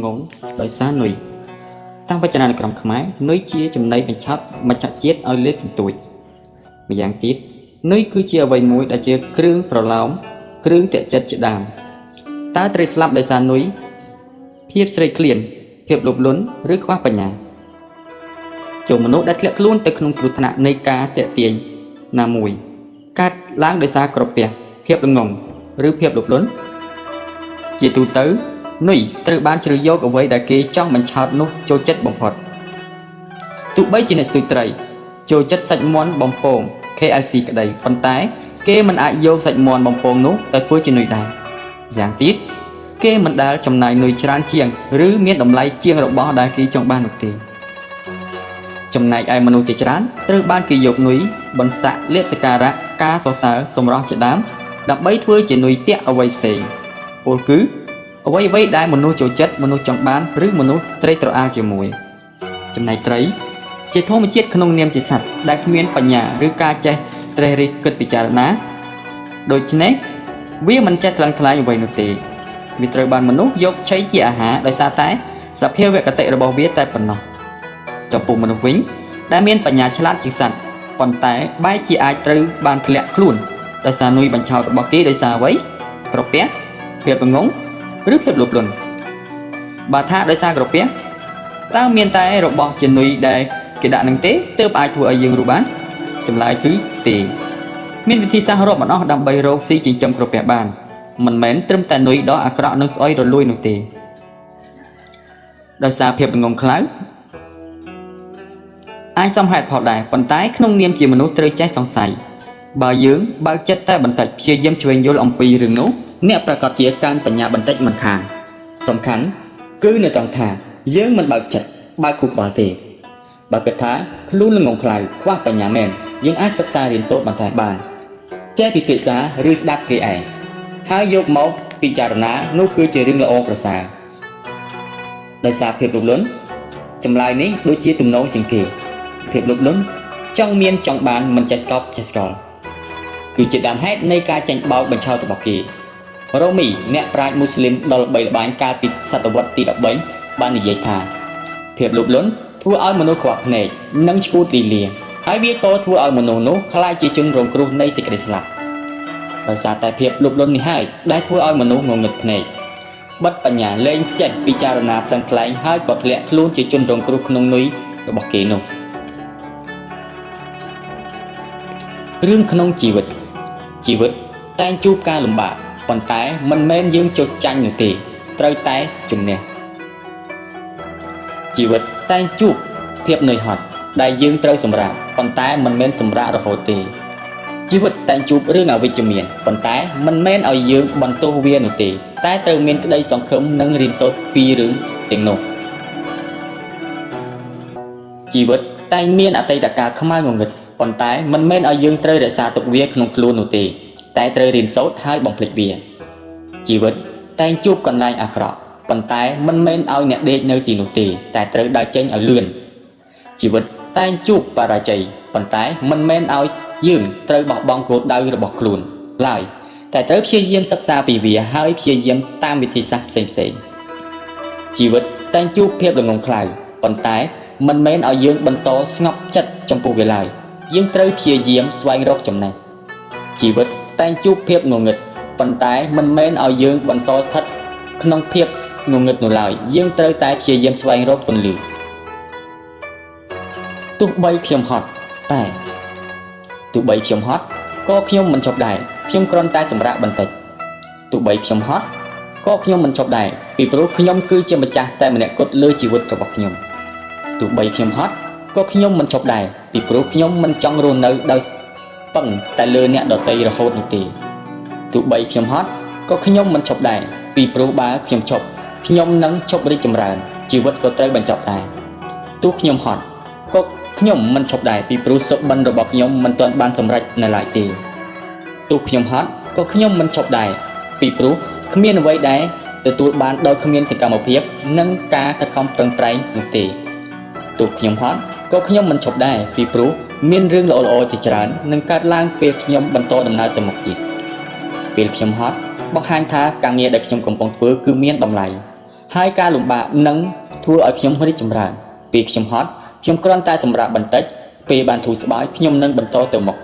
ងងដោយសារនុយតាមវចនានុក្រមខ្មែរនុយជាចំណីបញ្ឆោតមច្ឆជាតិឲ្យលេបសន្ទួចម្យ៉ាងទៀតនុយគឺជាអ្វីមួយដែលជាគ្រឿងប្រឡោមគ្រឿងតាក់ចិត្តជាដើមតើត្រីស្លាប់ដោយសារនុយភាពស្រេកឃ្លានភាពលោភលន់ឬខ្វះបញ្ញាចូលមនុស្សដែលធ្លាក់ខ្លួនទៅក្នុងគ្រោះថ្នាក់នៃការតាក់ទាញណាមួយកើតឡើងដោយសារក្រពះភាពល្ងងឬភាពលោភលន់ជាទូទៅនុយត្រូវបានជ្រើសយកអ្វីដែលគេចង់បញ្ឆោតនោះចូលចិត្តបំផុតទោះបីជាអ្នកស្ទូចត្រីចូលចិត្តសាច់មាន់បំពង KFC ក្តីប៉ុន្តែគេមិនអាចយកសាច់មាន់បំពងនោះទៅធ្វើជានុយដែរយ៉ាងទៀតគេមិនដែលចំណាយនុយច្រើនជាងឬមានតម្លៃជាងរបស់ដែលគេចង់បាននោះទេចំណែកឯមនុស្សជាច្រើនត្រូវបានគេយកនុយបន្សាក់លាបសក្ការៈការសរសើរសម្រស់ជាដើមដើម្បីធ្វើជានុយតាក់អ្វីផ្សេងពោលគឺអ្វីដែលមនុស្សចូលចិត្តមនុស្សចង់បានឬមនុស្សត្រេកត្រអាលជាមួយចំណែកត្រីជាធម្មជាតិក្នុងនាមជាសត្វដែលគ្មានបញ្ញាឬការចេះត្រេះរិះគិតពិចារណាដូច្នេះវាមិនចេះថ្លឹងថ្លែងអ្វីនោះទេវាត្រូវបានមនុស្សយកឆីជាអាហារដោយសារតែសភាវគតិរបស់វាតែប៉ុណ្ណោះចំពោះមនុស្សវិញដែលមានបញ្ញាឆ្លាតជាងសត្វប៉ុន្តែបែរជាអាចត្រូវបានធ្លាក់ខ្លួនដោយសារនុយបញ្ឆោតរបស់គេដោយសារអ្វីក្រពះភាពល្ងងឬភាពលោភលន់បើថាដោយសារក្រពះតើមានតែរបស់ជានុយដែលគេដាក់នឹងទេទើបអាចធ្វើឲ្យយើងរស់បានចម្លើយគឺទេមានវិធីសាស្ត្ររាប់មិនអស់ដើម្បីរកស៊ីចិញ្ចឹមក្រពះបានមិនមែនត្រឹមតែនុយដ៏អាក្រក់និងស្អុយរលួយនោះទេដោយសារភាពល្ងងខ្លៅអាចសមហេតុផលដែរប៉ុន្តែក្នុងនាមជាមនុស្សត្រូវចេះសង្ស័យបើយើងបើកចិត្តតែបន្តិចព្យាយាមឆ្វេងយល់អំពីរឿងនោះអ្នកប្រកាសជាកើនបញ្ញាបន្តិចមិនខានសំខាន់គឺនៅត្រង់ថាយើងមិនបើកចិត្តបើកខួរក្បាលទេបើគិតថាខ្លួនល្ងងខ្លៅខ្វះបញ្ញាមែនយើងអាចសិក្សារៀនសូត្របន្ថែមបានចេះពិភាក្សាឬស្ដាប់គេឯងហើយយកមកពិចារណានោះគឺជារឿងល្អប្រសើរដោយសារភាពលោភលន់ចម្លើយនេះដូចជាទំនងជាងគេភាពលោភលន់ចង់មានចង់បានមិនចេះស្កប់ចេះស្កល់គឺជាដើមហេតុនៃការចាញ់បោកបញ្ឆោតរបស់គេរ៉ូមីអ្នកប្រាជ្ញមូស្លីមដ៏ល្បីល្បាញកាលពីសតវត្សទី13បាននិយាយថាភាពលោភលន់ធ្វើឲ្យមនុស្សខ្វះភ្នែកនិងឆ្កួតលីលាហើយវាក៏ធ្វើឲ្យមនុស្សនោះក្លាយជាជនរងគ្រោះនៃសេចក្តីស្លាប់ដោយសារតែភាពលោភលន់នេះហើយដែលធ្វើឲ្យមនុស្សងងឹតភ្នែកបិទបញ្ញាលែងចេះពិចារណាផ្លឹងផ្លែងហើយក៏ធ្លាក់ខ្លួនជាជនរងគ្រោះក្នុងនុយរបស់គេនោះរឿងក្នុងជីវិតតែងជួបការលំបាកប៉ុន្តែមិនមែនយើងចុះចាញ់នោះទេត្រូវតែជំនះជីវិតតែងជួបភាពនឿយហត់ដែលយើងត្រូវសម្រាកប៉ុន្តែមិនមែនសម្រាករហូតទេជីវិតតែងជួបរឿងអវិជ្ជមានប៉ុន្តែមិនមែនឲ្យយើងបន្ទោសវានោះទេតែត្រូវមានក្តីសង្ឃឹមនិងរៀនសូត្រពីរឿងទាំងនោះជីវិតតែងមានអតីតកាលខ្មៅងងឹតប៉ុន្តែមិនមែនឲ្យយើងត្រូវរក្សាទុកវាក្នុងខ្លួននោះទេតែត្រូវរៀនសូត្រហើយបំភ្លេចវាជីវិតតែងជួបកន្លែងអាក្រក់ប៉ុន្តែមិនមែនឲ្យអ្នកដេកនៅទីនោះទេតែត្រូវដើរចេញឲ្យលឿនជីវិតតែងជួបបរាជ័យប៉ុន្តែមិនមែនឲ្យយើងត្រូវបោះបង់គោលដៅរបស់ខ្លួនឡើយតែត្រូវព្យាយាមសិក្សាពីវាហើយព្យាយាមតាមវិធីសាស្ត្រផ្សេងជីវិតតែងជួបភាពល្ងងខ្លៅប៉ុន្តែមិនមែនឲ្យយើងបន្តស្ងប់ចិត្តចំពោះវាឡើយយើងត្រូវព្យាយាមស្វែងរកចំណេះជីវិតតែងជួបភាពងងឹតប៉ុន្តែមិនមែនឲ្យយើងបន្តស្ថិតក្នុងភាពងងឹតនោះឡើយយើងត្រូវតែព្យាយាមស្វែងរកពន្លឺទោះបីខ្ញុំហត់ក៏ខ្ញុំមិនឈប់ដែរខ្ញុំគ្រាន់តែសម្រាកបន្តិចទោះបីខ្ញុំហត់ក៏ខ្ញុំមិនឈប់ដែរពីព្រោះខ្ញុំគឺជាម្ចាស់តែម្នាក់គត់លើជីវិតរបស់ខ្ញុំទោះបីខ្ញុំហត់ក៏ខ្ញុំមិនឈប់ដែរពីព្រោះខ្ញុំមិនចង់រស់នៅដោយពឹងតែលើអ្នកដទៃរហូតនោះទេទោះបីខ្ញុំហត់ក៏ខ្ញុំមិនឈប់ដែរពីព្រោះបើខ្ញុំឈប់ខ្ញុំនឹងឈប់រីកចម្រើនជីវិតក៏ត្រូវបញ្ចប់ដែរទោះខ្ញុំហត់ក៏ខ្ញុំមិនឈប់ដែរពីព្រោះសុបិនរបស់ខ្ញុំមិនទាន់បានសម្រេចនៅឡើយទេទោះខ្ញុំហត់ក៏ខ្ញុំមិនឈប់ដែរពីព្រោះគ្មានអ្វីដែលទទួលបានដោយគ្មានសកម្មភាពនិងការខិតខំប្រឹងប្រែងនោះទេទោះខ្ញុំហត់ក៏ខ្ញុំមិនឈប់ដែរពីព្រោះមានរឿងល្អៗជាច្រើននឹងកើតឡើងពេលខ្ញុំបន្តដំណើរទៅមុខទៀតពេលខ្ញុំហត់បង្ហាញថាការងារដែលខ្ញុំកំពុងធ្វើគឺមានតម្លៃ ហើយការលំបាកនឹងធ្វើឲ្យខ្ញុំរីកចម្រើនពេលខ្ញុំហត់ខ្ញុំគ្រាន់តែសម្រាប់បន្តិចពេលបានធូរស្បើយខ្ញុំនឹងបន្តទៅមុខ